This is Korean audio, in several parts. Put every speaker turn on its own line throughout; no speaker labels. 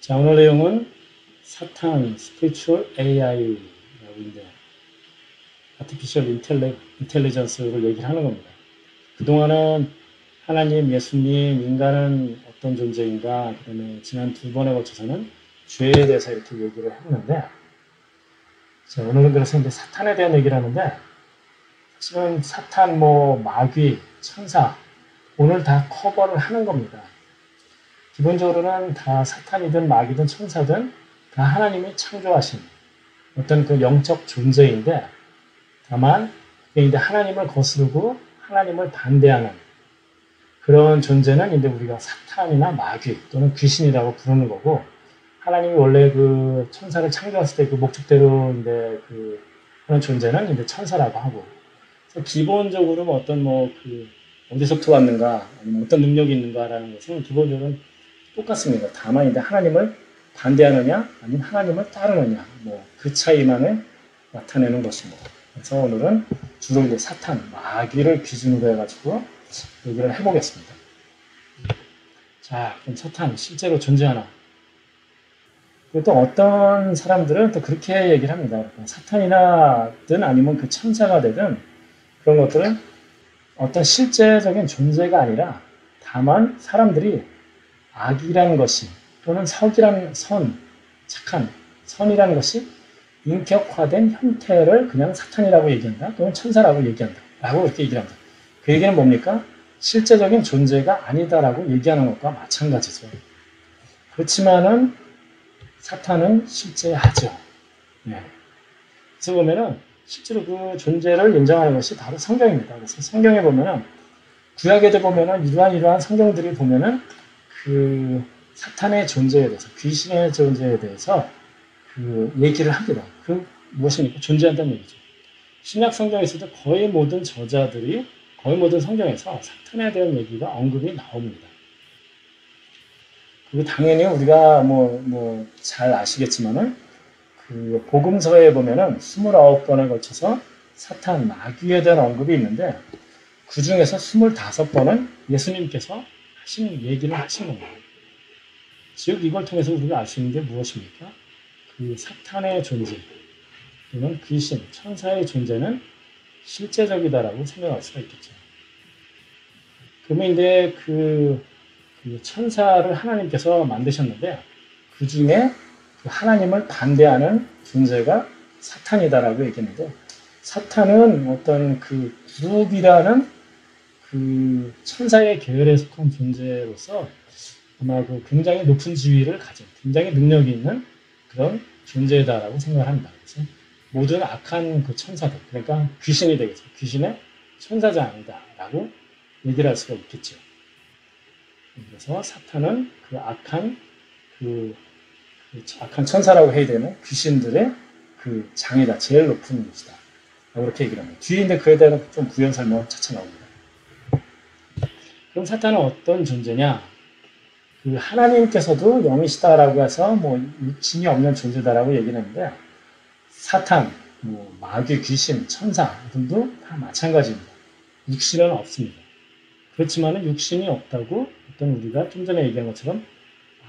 자, 오늘 내용은 사탄, 스피리추얼 AI라고 있는데 아티피셜 인텔리전스를 얘기를 하는 겁니다. 그동안은 하나님, 예수님, 인간은 어떤 존재인가, 그다음에 지난 2번에 걸쳐서는 죄에 대해서 이렇게 얘기를 했는데, 자, 오늘은 그래서 이제 사탄에 대한 얘기를 하는데, 사실은 사탄, 마귀, 천사, 오늘 다 커버를 하는 겁니다. 기본적으로는 다 사탄이든 마귀든 천사든 다 하나님이 창조하신 어떤 그 영적 존재인데, 다만 이제 하나님을 거스르고 하나님을 반대하는 그런 존재는 이제 우리가 사탄이나 마귀 또는 귀신이라고 부르는 거고, 하나님이 원래 그 천사를 창조했을 때 그 목적대로 이제 그 그런 존재는 이제 천사라고 하고, 그래서 기본적으로 어디서부터 왔는가, 아니면 어떤 능력이 있는가라는 것은 기본적으로 똑같습니다. 다만 이제 하나님을 반대하느냐, 아니면 하나님을 따르느냐, 그 차이만을 나타내는 것입니다. 그래서 오늘은 주로 이제 사탄, 마귀를 기준으로 해가지고 얘기를 해보겠습니다. 자, 그럼 사탄 실제로 존재하나? 또 어떤 사람들은 또 그렇게 얘기를 합니다. 사탄이나든 아니면 그 천사가 되든 그런 것들은 어떤 실제적인 존재가 아니라 다만 사람들이 악이라는 것이 또는 석이라는 착한 선이라는 것이 인격화된 형태를 그냥 사탄이라고 얘기한다 또는 천사라고 얘기한다 라고 이렇게 얘기를 합니다. 그 얘기는 뭡니까? 실제적인 존재가 아니다라고 얘기하는 것과 마찬가지죠. 그렇지만은 사탄은 실제하죠. 네. 그래서 보면은 실제로 그 존재를 인정하는 것이 바로 성경입니다. 그래서 성경에 보면은 구약에도 보면은 이러한 성경들이 보면은 그 사탄의 존재에 대해서, 귀신의 존재에 대해서 그 얘기를 합니다. 그 무엇입니까? 존재한다는 얘기죠. 신약 성경에서도 거의 모든 저자들이 거의 모든 성경에서 사탄에 대한 얘기가 언급이 나옵니다. 그리고 당연히 우리가 잘 아시겠지만은 그 복음서에 보면은 29번에 걸쳐서 사탄, 마귀에 대한 언급이 있는데 그 중에서 25번은 예수님께서 하신 얘기를 하신 겁니다. 즉 이걸 통해서 우리가 알 수 있는 게 무엇입니까? 그 사탄의 존재 또는 귀신, 천사의 존재는 실제적이다라고 생각할 수가 있겠죠. 그러면 이제 그 천사를 하나님께서 만드셨는데 그 중에 그 하나님을 반대하는 존재가 사탄이다라고 얘기했는데, 사탄은 어떤 그 그룹이라는 그 천사의 계열에 속한 존재로서 아마 그 굉장히 높은 지위를 가진 굉장히 능력이 있는 그런 존재다라고 생각을 합니다. 그래서 모든 악한 그 천사들, 그러니까 귀신이 되겠죠. 귀신의 천사장이다라고 얘기를 할 수가 있겠죠. 그래서 사탄은 그 악한 천사라고 해야 되는 귀신들의 그 장이다, 제일 높은 것이다. 그렇게 얘기를 합니다. 뒤에 있는데 그에 대한 좀 부연 설명 차차 나옵니다. 그럼 사탄은 어떤 존재냐? 그 하나님께서도 영이시다라고 해서 육신이 없는 존재다라고 얘기를 했는데, 사탄, 마귀, 귀신, 천사 등도 다 마찬가지입니다. 육신은 없습니다. 그렇지만 육신이 없다고 어떤 우리가 좀 전에 얘기한 것처럼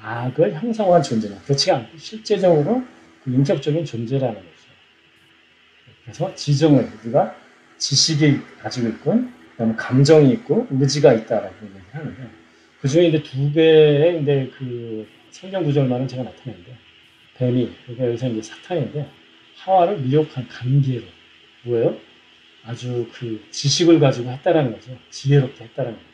악을 형성한 존재냐? 그렇지 않고 실제적으로 그 인격적인 존재라는 거죠. 그래서 지정을 우리가 지식이 가지고 있고, 그다음에 감정이 있고 의지가 있다라고 얘기를 하는데, 그 중에 이제 2개의 이제 그 성경 구절만은 제가 나타내는데, 뱀이, 그러니까 여기서 이제 사탄인데 하와를 미혹한 관계로 뭐예요? 아주 그 지식을 가지고 했다라는 거죠. 지혜롭게 했다라는 거죠.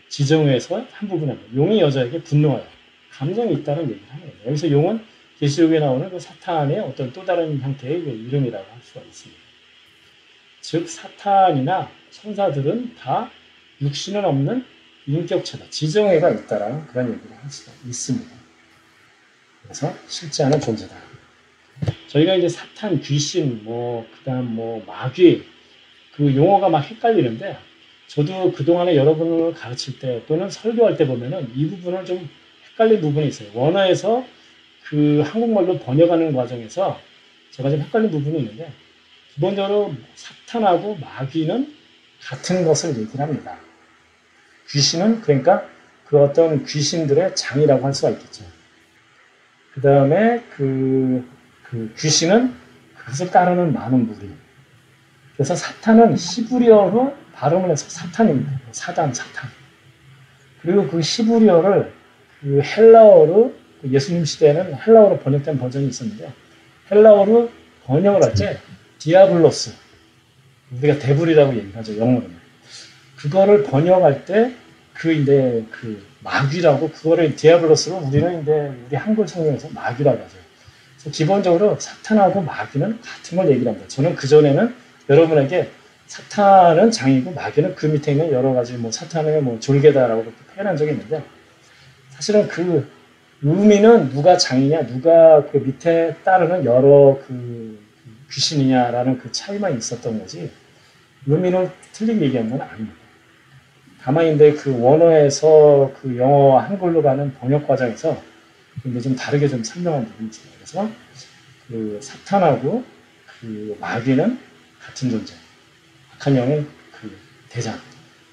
지정에서 한 부분입니다. 용이 여자에게 분노하여 감정이 있다는 얘기를 하는 거예요. 여기서 용은 계시록에 나오는 그 사탄의 어떤 또 다른 형태의 이름이라고 할 수가 있습니다. 즉 사탄이나 천사들은 다 육신은 없는 인격체다, 지정애가 있다라는 그런 얘기를 할 수가 있습니다. 그래서 실제하는 존재다. 저희가 이제 사탄, 귀신, 그다음 마귀, 그 용어가 막 헷갈리는데, 저도 그동안에 여러분을 가르칠 때 또는 설교할 때 보면은 이 부분을 좀 헷갈린 부분이 있어요. 원어에서 그 한국말로 번역하는 과정에서 제가 좀 헷갈린 부분이 있는데, 기본적으로 사탄하고 마귀는 같은 것을 얘기를 합니다. 귀신은 그러니까 그 어떤 귀신들의 장이라고 할 수가 있겠죠. 그 다음에 그 귀신은 그것을 따르는 많은 무리. 그래서 사탄은 히브리어로 발음을 해서 사탄입니다. 사단. 그리고 그 히브리어를 그 헬라어로 예수님 시대에는 헬라어로 번역된 버전이 있었는데 헬라어로 번역을 할 때 디아블로스, 우리가 데블이라고 얘기하죠, 영어로는. 그거를 번역할 때 그 마귀라고, 그거를 디아블로스로 우리는 우리 한글 성경에서 마귀라고 하죠. 그래서 기본적으로 사탄하고 마귀는 같은 걸 얘기를 합니다. 저는 그전에는 여러분에게 사탄은 장이고 마귀는 그 밑에 있는 여러 가지 사탄의 졸개다라고 표현한 적이 있는데, 사실은 그 의미는 누가 장이냐, 누가 그 밑에 따르는 여러 그 귀신이냐라는 그 차이만 있었던 거지, 의미는 틀리게 얘기한 건 아닙니다. 다만 그 원어에서 그 영어와 한글로 가는 번역 과정에서 좀 다르게 좀 설명한 부분이 있습니다. 그래서 그 사탄하고 그 마귀는 같은 존재, 악한 영의 그 대장,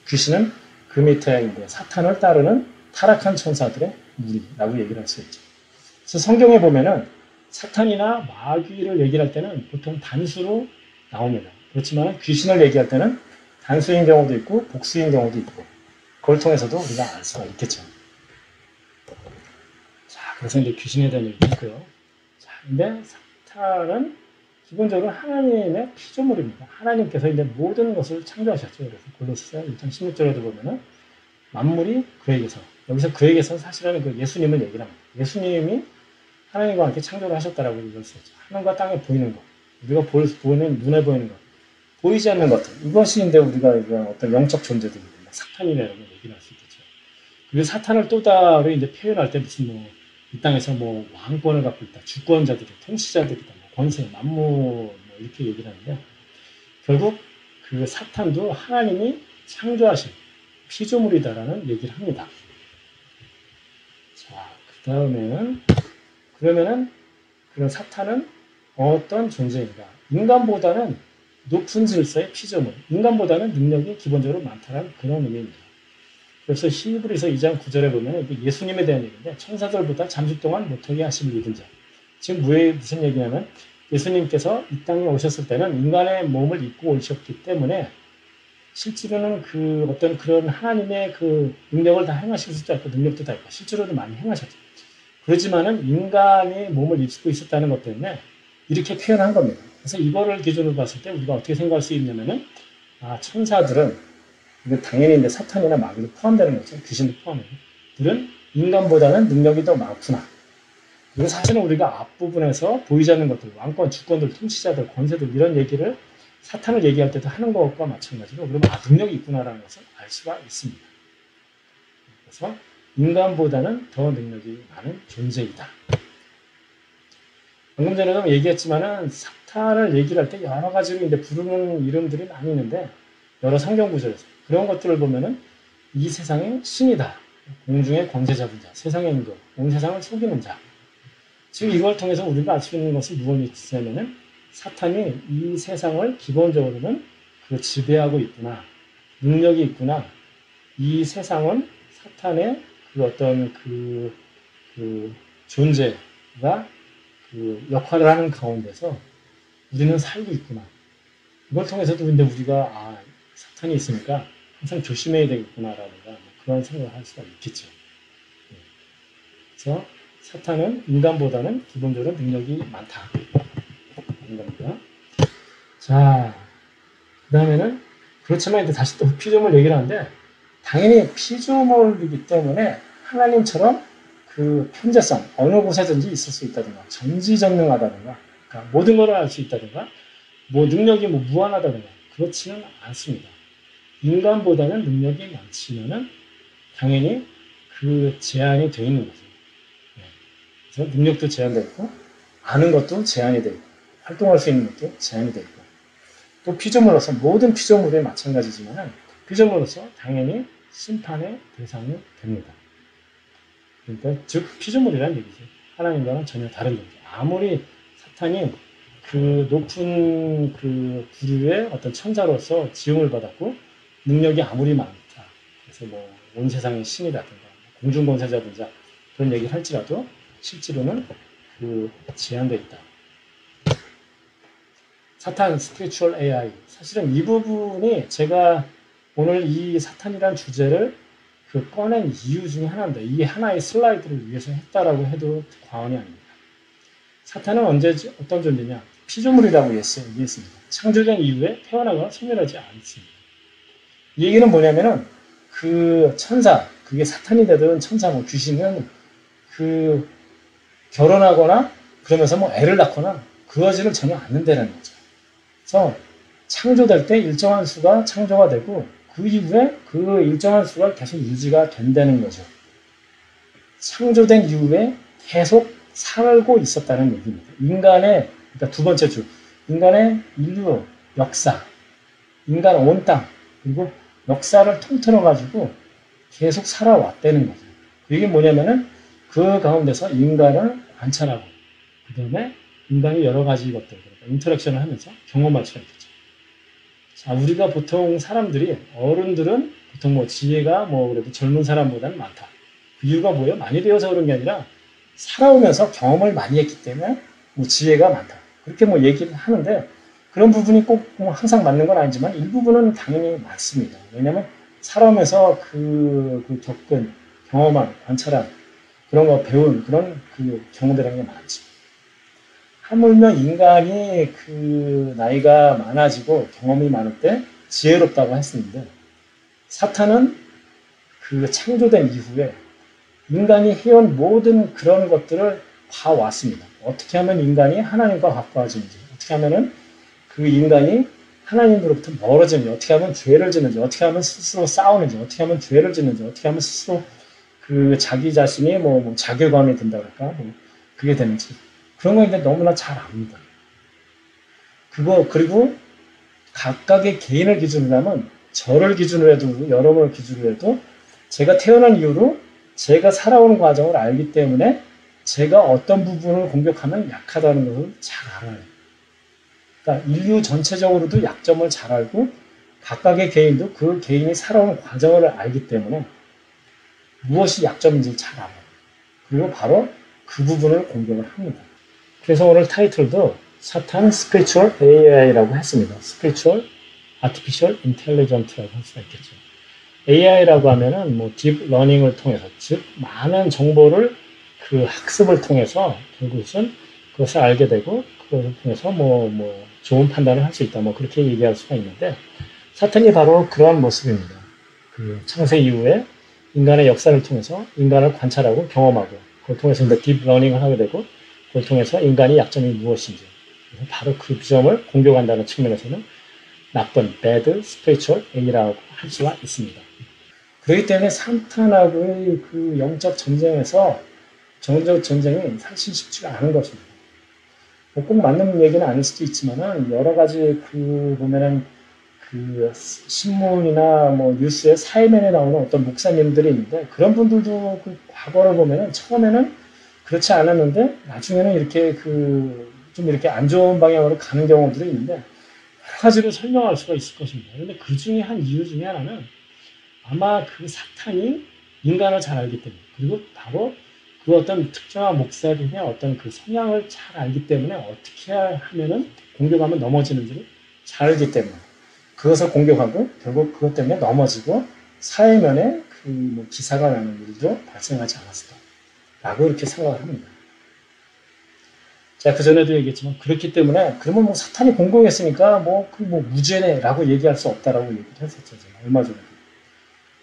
귀신은 그 밑에 사탄을 따르는 타락한 천사들의 무리라고 얘기를 할 수 있죠. 그래서 성경에 보면은 사탄이나 마귀를 얘기할 때는 보통 단수로 나옵니다. 그렇지만 귀신을 얘기할 때는 단수인 경우도 있고 복수인 경우도 있고, 그걸 통해서도 우리가 알 수가 있겠죠. 자, 그래서 귀신에 대한 얘기를 했고요. 자, 근데 사탄은 기본적으로 하나님의 피조물입니다. 하나님께서 모든 것을 창조하셨죠. 그래서 골로새 1장 16절에도 보면은 만물이 그에게서, 여기서 그에게서 사실은 그 예수님을 얘기를 합니다. 예수님이 하나님과 함께 창조를 하셨다라고 얘기할 수 있죠. 하늘과 땅에 보이는 것, 우리가 보는, 눈에 보이는 것, 보이지 않는 것들, 이것이 우리가 어떤 영적 존재들입니다. 사탄이라고 얘기를 할 수 있겠죠. 그리고 사탄을 또 다르게 표현할 때 무슨 이 땅에서 왕권을 갖고 있다, 주권자들이, 통치자들이다, 권세, 만물, 이렇게 얘기를 하는데, 결국 그 사탄도 하나님이 창조하신 피조물이다라는 얘기를 합니다. 자, 그 다음에는, 그러면은, 그런 사탄은 어떤 존재인가? 인간보다는 높은 질서의 피조물, 인간보다는 능력이 기본적으로 많다는 그런 의미입니다. 그래서 히브리서 2장 9절에 보면 예수님에 대한 얘기인데, 천사들보다 잠시 동안 못하게 하심을 입은 자. 지금 무슨 얘기냐면, 예수님께서 이 땅에 오셨을 때는 인간의 몸을 입고 오셨기 때문에 실제로는 그 어떤 그런 하나님의 그 능력을 다 행하실 수도 있고 능력도 다 있고 실제로도 많이 행하셨죠. 그렇지만은 인간의 몸을 입고 있었다는 것 때문에 이렇게 표현한 겁니다. 그래서 이거를 기준으로 봤을 때 우리가 어떻게 생각할 수 있냐면은, 천사들은, 이거 당연히 사탄이나 마귀도 포함되는 거죠. 귀신도 포함해요. 들은 인간보다는 능력이 더 많구나. 그리고 사실은 우리가 앞부분에서 보이지 않는 것들, 왕권, 주권들, 통치자들, 권세들, 이런 얘기를 사탄을 얘기할 때도 하는 것과 마찬가지로, 그러면 능력이 있구나라는 것을 알 수가 있습니다. 그래서 인간보다는 더 능력이 많은 존재이다. 방금 전에도 얘기했지만은 사탄을 얘기를 할 때 여러 가지로 부르는 이름들이 많이 있는데, 여러 성경 구절에서 그런 것들을 보면은 이 세상의 신이다, 공중의 권세 잡은 자, 세상의 임금, 온 세상을 속이는 자. 지금 이걸 통해서 우리가 알 수 있는 것은 무엇이냐면은, 사탄이 이 세상을 기본적으로는 지배하고 있구나, 능력이 있구나. 이 세상은 사탄의 어떤 존재가 역할을 하는 가운데서 우리는 살고 있구나. 이걸 통해서도 우리가 사탄이 있으니까 항상 조심해야 되겠구나라든가 그런 생각을 할 수가 있겠죠. 그래서 사탄은 인간보다는 기본적으로 능력이 많다. 인간보다. 자, 그 다음에는, 그렇지만 다시 또 피조물 얘기를 하는데, 당연히 피조물이기 때문에 하나님처럼 그 편재성, 어느 곳에든지 있을 수 있다든가, 전지전능하다든가, 그러니까 모든 걸 알 수 있다든가, 능력이 무한하다든가, 그렇지는 않습니다. 인간보다는 능력이 많지만은 당연히 그 제한이 되어 있는 거죠. 그래서 능력도 제한되어 있고, 아는 것도 제한이 되어 있고, 활동할 수 있는 것도 제한이 되어 있고, 또 피조물로서, 모든 피조물에 마찬가지지만 피조물로서 당연히 심판의 대상이 됩니다. 그러니까 즉 피조물이라는 얘기죠. 하나님과는 전혀 다른 존재. 아무리 사탄이 그 높은 그 부류의 어떤 천사로서 지음을 받았고 능력이 아무리 많다, 그래서 온 세상의 신이라든가 공중권세자든가 그런 얘기를 할지라도 실제로는 제한되어 있다. 사탄 스피리추얼 AI. 사실은 이 부분이 제가 오늘 이 사탄이란 주제를 꺼낸 이유 중에 하나인데, 이 하나의 슬라이드를 위해서 했다라고 해도 과언이 아닙니다. 사탄은 언제 어떤 존재냐? 피조물이라고 얘기했습니다. 창조된 이후에 태어나거나 소멸하지 않습니다. 이 얘기는 뭐냐면은 천사, 그게 사탄이 되든 천사, 귀신은 결혼하거나 그러면서 애를 낳거나 그러지를 전혀 않는다는 거죠. 그래서 창조될 때 일정한 수가 창조가 되고 그 이후에 그 일정한 수가 계속 유지가 된다는 거죠. 창조된 이후에 계속 살고 있었다는 얘기입니다. 그러니까 두 번째 주, 인간의 인류 역사, 인간 온 땅, 그리고 역사를 통틀어가지고 계속 살아왔다는 거죠. 이게 뭐냐면은 그 가운데서 인간을 관찰하고, 그 다음에 인간이 여러 가지 것들, 그러니까 인터랙션을 하면서 경험할 수가 있겠죠. 자, 우리가 보통 사람들이, 어른들은 보통 지혜가 그래도 젊은 사람보다는 많다. 그 이유가 뭐예요? 많이 배워서 그런 게 아니라 살아오면서 경험을 많이 했기 때문에 지혜가 많다. 그렇게 얘기를 하는데, 그런 부분이 꼭 항상 맞는 건 아니지만 일부분은 당연히 맞습니다. 왜냐하면 살아오면서 겪은, 경험한, 관찰한, 그런 거 배운 그런 경험이라는 게 많죠. 하물며 인간이 나이가 많아지고 경험이 많을 때 지혜롭다고 했었는데, 사탄은 창조된 이후에 인간이 해온 모든 그런 것들을 봐왔습니다. 어떻게 하면 인간이 하나님과 가까워지는지, 어떻게 하면은 인간이 하나님으로부터 멀어지는지, 어떻게 하면 죄를 짓는지, 어떻게 하면 스스로 싸우는지, 어떻게 하면 죄를 짓는지, 어떻게 하면 스스로 자기 자신이 자괴감이 든다 그럴까? 그게 되는지. 그런 거 이제 너무나 잘 압니다. 그리고 각각의 개인을 기준으로 하면, 저를 기준으로 해도, 여러분을 기준으로 해도, 제가 태어난 이후로 제가 살아오는 과정을 알기 때문에 제가 어떤 부분을 공격하면 약하다는 것을 잘 알아요. 그러니까 인류 전체적으로도 약점을 잘 알고 각각의 개인도 그 개인이 살아오는 과정을 알기 때문에 무엇이 약점인지 잘 알아요. 그리고 바로 그 부분을 공격을 합니다. 그래서 오늘 타이틀도 사탄 스피리추얼 AI라고 했습니다. 스피리추얼 아티피셜 인텔리전트라고 할 수가 있겠죠. AI라고 하면은 딥 러닝을 통해서, 즉 많은 정보를 학습을 통해서 결국은 그것을 알게 되고 그것을 통해서 좋은 판단을 할 수 있다, 그렇게 얘기할 수가 있는데, 사탄이 바로 그러한 모습입니다. 창세 이후에 인간의 역사를 통해서 인간을 관찰하고 경험하고, 그걸 통해서 이제 딥 러닝을 하게 되고, 그걸 통해서 인간의 약점이 무엇인지, 바로 그 점을 공격한다는 측면에서는 나쁜 bad spiritual A라고 할 수가 있습니다. 그렇기 때문에 사탄하고의 영적 전쟁에서 정적 전쟁이 사실 쉽지가 않은 것입니다. 꼭 맞는 얘기는 아닐 수도 있지만은, 여러 가지 보면은 신문이나 뉴스에 사회면에 나오는 어떤 목사님들이 있는데, 그런 분들도 과거를 보면은 처음에는 그렇지 않았는데 나중에는 이렇게 좀 이렇게 안 좋은 방향으로 가는 경우들이 있는데, 여러 가지로 설명할 수가 있을 것입니다. 그런데 그 중에 한 이유 중에 하나는 아마 사탄이 인간을 잘 알기 때문에, 그리고 바로 어떤 특정한 목사님의 어떤 성향을 잘 알기 때문에 어떻게 하면은 공격하면 넘어지는지를 잘 알기 때문에 그것을 공격하고 결국 그것 때문에 넘어지고 사회면에 기사가 나는 일도 발생하지 않았을까 라고 이렇게 생각을 합니다. 제가 그전에도 얘기했지만, 그렇기 때문에 그러면 사탄이 공격했으니까 무죄네 라고 얘기할 수 없다라고 얘기를 했었죠. 제가 얼마 전에.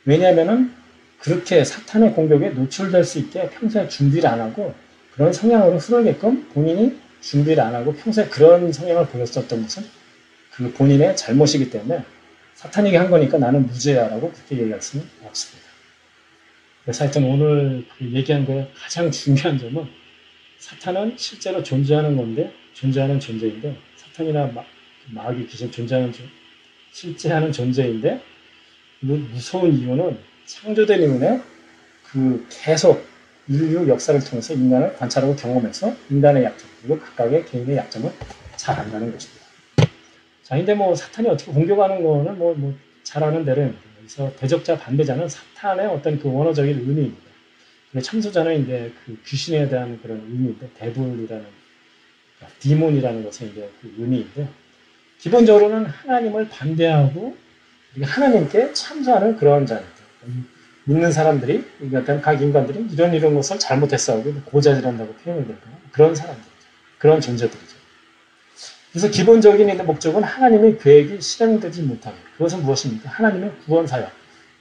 왜냐하면은 그렇게 사탄의 공격에 노출될 수 있게 평소에 준비를 안 하고 그런 성향으로 흐르게끔 본인이 준비를 안 하고 평소에 그런 성향을 보였었던 것은 본인의 잘못이기 때문에 사탄에게 한 거니까 나는 무죄야라고 그렇게 얘기할 수는 없습니다. 그래서 하여튼 오늘 얘기한 거에 가장 중요한 점은, 사탄은 실제로 존재하는 건데, 존재하는 존재인데, 사탄이나 마귀 귀신 실제하는 존재인데, 무서운 이유는 창조된 이후에 계속 인류 역사를 통해서 인간을 관찰하고 경험해서 인간의 약점, 그리고 각각의 개인의 약점을 잘 안다는 것입니다. 자, 근데 사탄이 어떻게 공격하는 거는 잘 아는 대로입니다. 그래서 대적자 반대자는 사탄의 어떤 원어적인 의미입니다. 근데 참소자는 이제 그 귀신에 대한 그런 의미인데, 데블이라는, 디몬이라는 것은 이제 그 의미인데, 기본적으로는 하나님을 반대하고 우리가 하나님께 참소하는 그런 자입니다. 믿는 사람들이, 그러니까 각 인간들이 이런 것을 잘못했어. 고자질한다고 표현을 될까요? 그런 사람들이죠. 그런 존재들이죠. 그래서 기본적인 목적은 하나님의 계획이 실행되지 못하게. 그것은 무엇입니까? 하나님의 구원 사역.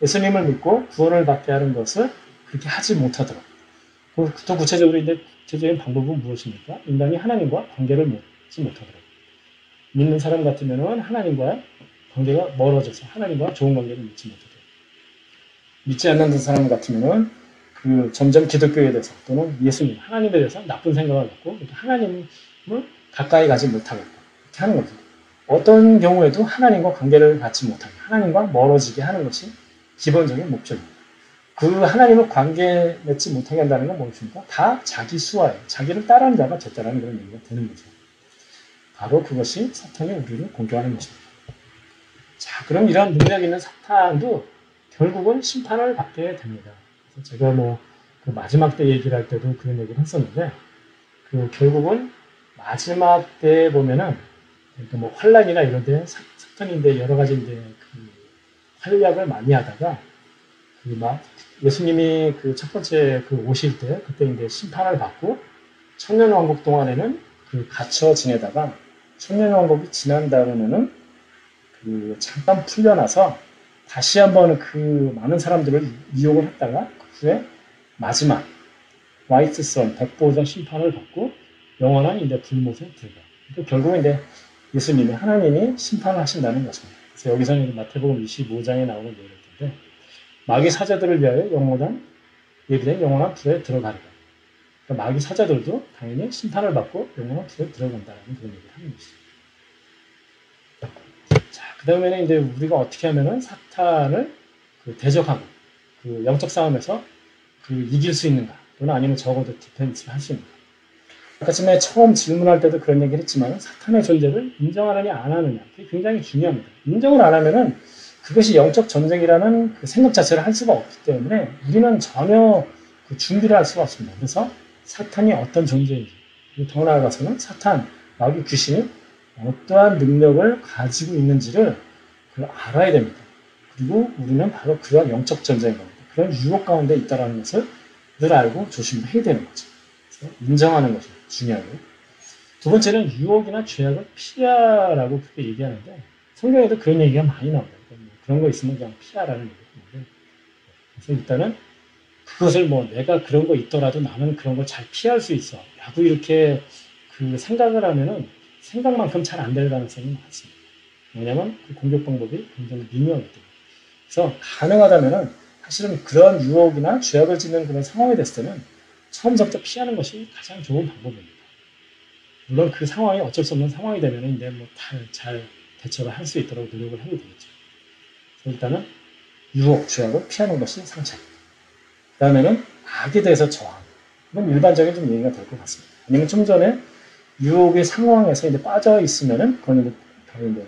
예수님을 믿고 구원을 받게 하는 것을 그렇게 하지 못하도록. 더 구체적으로 이제 구체적인 방법은 무엇입니까? 인간이 하나님과 관계를 맺지 못하도록. 믿는 사람 같으면 하나님과 관계가 멀어져서 하나님과 좋은 관계를 맺지 못하도록. 믿지 않는 사람 같으면 점점 기독교에 대해서 또는 예수님, 하나님에 대해서 나쁜 생각을 갖고 하나님을 가까이 가지 못하겠다. 이렇게 하는 거죠. 어떤 경우에도 하나님과 관계를 갖지 못하게, 하나님과 멀어지게 하는 것이 기본적인 목적입니다. 그 하나님을 관계 맺지 못하게 한다는 건 무엇입니까? 다 자기 수하에, 자기를 따르는 자가 됐다라는 그런 얘기가 되는 거죠. 바로 그것이 사탄이 우리를 공격하는 것입니다. 자, 그럼 이러한 능력 있는 사탄도 결국은 심판을 받게 됩니다. 그래서 제가 그 마지막 때 얘기를 할 때도 그런 얘기를 했었는데, 결국은 마지막 때 보면은, 그러니까 환란이나 이런 데 사탄인데 여러 가지 이제 활약을 많이 하다가, 예수님이 첫 번째 오실 때, 그때 이제 심판을 받고, 천년왕국 동안에는 갇혀 지내다가, 천년왕국이 지난 다음에는 잠깐 풀려나서, 다시 한번 많은 사람들을 이용을 했다가, 그 후에 마지막, 화이트선, 백보자 심판을 받고, 영원한 이제 불못에 들어가. 결국은 이제 예수님이, 하나님이 심판을 하신다는 것입니다. 그래서 여기서는 마태복음 25장에 나오는 내용인데, 마귀 사자들을 위하여 예비된 영원한 불에 들어가리라. 그러니까 마귀 사자들도 당연히 심판을 받고 영원한 불에 들어간다는 그런 얘기를 하는 것이죠. 자, 그 다음에는 이제 우리가 어떻게 하면은 사탄을 대적하고 영적 싸움에서 이길 수 있는가, 또는 아니면 적어도 디펜스를 할 수 있는가. 아까 처음 질문할 때도 그런 얘기를 했지만, 사탄의 존재를 인정하느냐 안 하느냐, 그게 굉장히 중요합니다. 인정을 안 하면은 그것이 영적 전쟁이라는 생각 자체를 할 수가 없기 때문에 우리는 전혀 준비를 할 수가 없습니다. 그래서 사탄이 어떤 존재인지, 더 나아가서는 사탄, 마귀 귀신이 어떠한 능력을 가지고 있는지를 알아야 됩니다. 그리고 우리는 바로 그런 영적 전쟁인 겁니다. 그런 유혹 가운데 있다는 것을 늘 알고 조심을 해야 되는 거죠. 그래서 인정하는 것이 중요하고, 두 번째는 유혹이나 죄악을 피하라고 그렇게 얘기하는데, 성경에도 그런 얘기가 많이 나옵니다. 그런 거 있으면 그냥 피하라는 얘기인데, 그래서 일단은 그것을 내가 그런 거 있더라도 나는 그런 걸 잘 피할 수 있어 라고 이렇게 생각을 하면은 생각만큼 잘 안 될 가능성이 많습니다. 왜냐하면 공격 방법이 굉장히 미묘하기 때문에. 그래서 가능하다면은 사실은 그런 유혹이나 죄악을 짓는 그런 상황이 됐을 때는 처음부터 피하는 것이 가장 좋은 방법입니다. 물론 그 상황이 어쩔 수 없는 상황이 되면은 이제 잘 대처를 할 수 있도록 노력을 해야 되겠죠. 그래서 일단은 유혹, 죄악을 피하는 것이 상책입니다. 그 다음에는 악에 대해서 저항. 이건 일반적인 좀 얘기가 될 것 같습니다. 아니면 좀 전에 유혹의 상황에서 이제 빠져 있으면은 그건 이제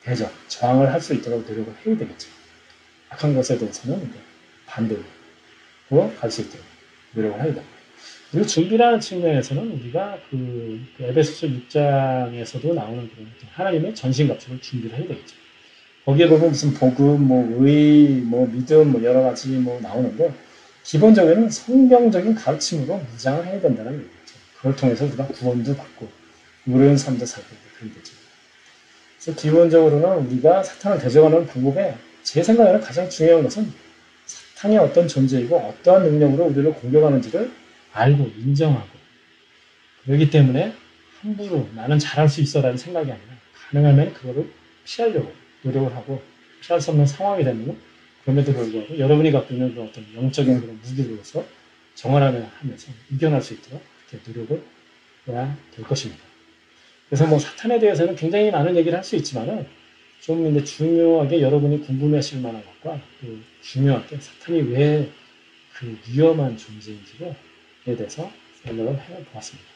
대적, 저항을 할 수 있도록 노력을 해야 되겠죠. 악한 것에 대해서는 이제 반대로 갈 수 있도록 노력을 해야 됩니다. 그리고 준비라는 측면에서는 우리가 에베소서 6장에서도 나오는 그런 하나님의 전신갑주를 준비를 해야 되겠죠. 거기에 보면 무슨 복음, 의, 믿음, 여러 가지 나오는데, 기본적으로는 성경적인 가르침으로 무장을 해야 된다는 얘기죠. 그걸 통해서 우리가 구원도 받고, 의로운 삶도 살고, 그런 거죠. 그래서 기본적으로는 우리가 사탄을 대적하는 방법에 제 생각에는 가장 중요한 것은 사탄이 어떤 존재이고 어떠한 능력으로 우리를 공격하는지를 알고 인정하고, 그렇기 때문에 함부로 나는 잘할 수 있어 라는 생각이 아니라 가능하면 그거를 피하려고 노력을 하고, 피할 수 없는 상황이 되면 그럼에도 불구하고 여러분이 갖고 있는 어떤 영적인 그런 무기로서 정화하면서 이겨낼 수 있도록 그렇게 노력을 해야 될 것입니다. 그래서 사탄에 대해서는 굉장히 많은 얘기를 할 수 있지만은, 좀 이제 중요하게 여러분이 궁금해하실 만한 것과 또 중요하게 사탄이 왜 위험한 존재인지에 대해서 설명을 해보았습니다.